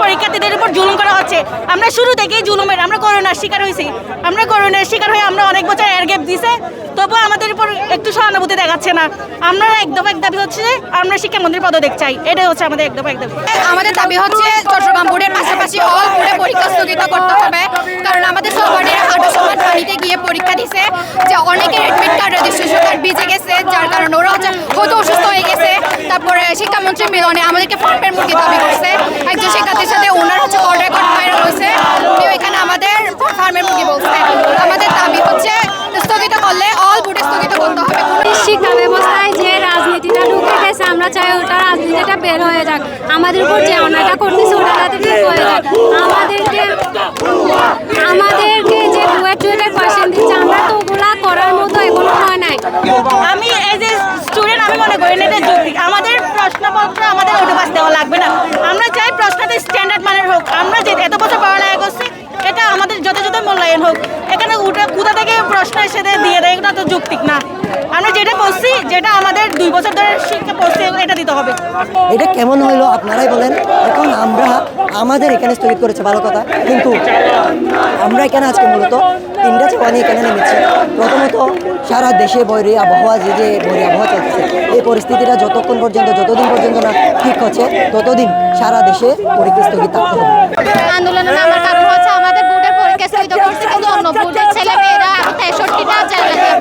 পরীক্ষার্থীদের উপর জুলুম করা হচ্ছে। আমরা শুরু থেকেই জুলুমের, আমরা করোনার শিকার হয়েছি। আমরা করোনার শিকার হয়ে আমরা অনেক বছর এয়ার গ্যাপ দিছে, তবুও আমাদের উপর একটু সহানুভূতি দেখাচ্ছে না। আমরা এক দাবি হচ্ছে যে আমরা শিক্ষামন্ত্রীর পদত্যাগ চাই, এটাই হচ্ছে আমাদের এক দাবি। আমাদের দাবি হচ্ছে চট্টগ্রাম বোর্ডের পাশাপাশি অল বোর্ডে পরীক্ষা স্থগিত করতে হবে, কারণ আমাদের সবারই হাঁটু সমান পানিতে গিয়ে পরীক্ষা দিছে, যে অনেকের অ্যাডমিট কার্ড রেজিস্ট্রেশন কার্ড ভিজে গেছে, যার কারণে ওরা হয়তো অসুস্থ হয়ে গেছে। তারপরে শিক্ষামন্ত্রী মিলনে আমাদেরকে ফার্মের মুরগি দাবি করছে, একজন শিক্ষার্থীর সাথে ওনার হচ্ছে কল রেকর্ড ভাইরাল হয়েছে, উনিও এখানে আমাদের ফার্মের মুরগি বলছে। আমাদের দাবি হচ্ছে স্থগিত করলে অল বোর্ডে স্থগিত করতে হবে। শিক্ষা ব্যবস্থায় যে রাজনীতিটা ঢুকে গেছে, আমরা চাই ওটা রাজনীতিটা বের হয়ে যাক। আমাদের উপর যে অন্যায়টা করতেছে ওটা যাতে ঠিক হয়ে যাক। আমাদেরকে যে টুয়েটের পার্সেন্ট দিচ্ছে, আমরা তো ওগুলা করার মতো এখনো হয় নাই। আমি এজ এ স্টুডেন্ট আমি মনে করি না এটা যৌক্তিক। আমাদের প্রশ্নপত্র আমাদের ওটা দেওয়া লাগবে না। আমরা চাই প্রশ্নটা স্ট্যান্ডার্ড মানের হোক। আমরা যে এত বছর পড়ালেখা করছি, এটা আমাদের যথাযথ মূল্যায়ন হোক। এখানে কোথা থেকে প্রশ্ন এসে দিয়ে দেয়, এটা তো যৌক্তিক না। আমরা যেটা পড়ছি, যেটা আমাদের 2 বছর ধরে শিক্ষা পড়ছি, এটা দিতে হবে। এটা কেমন হইলো আপনারাই বলেন। এখন আমাদের এখানে স্থগিত করেছে ভালো কথা, কিন্তু আমরা এখানে আজকে মূলত 3টা চাওয়া নিয়ে এখানে নেমেছি। প্রথমত সারা দেশে বৈরী আবহাওয়া, যে বৈরী আবহাওয়া চলতেছে, এই পরিস্থিতিটা যতদিন পর্যন্ত না ঠিক হচ্ছে, ততদিন সারা দেশে পরীক্ষা স্থগিত থাকতে হবে। আন্দোলনের নামার কারণ হচ্ছে আমাদের বোর্ডের পরীক্ষা স্থগিত করছে, কিন্তু অন্য বোর্ডের ছেলেমেয়েরা 63টা জায়গায়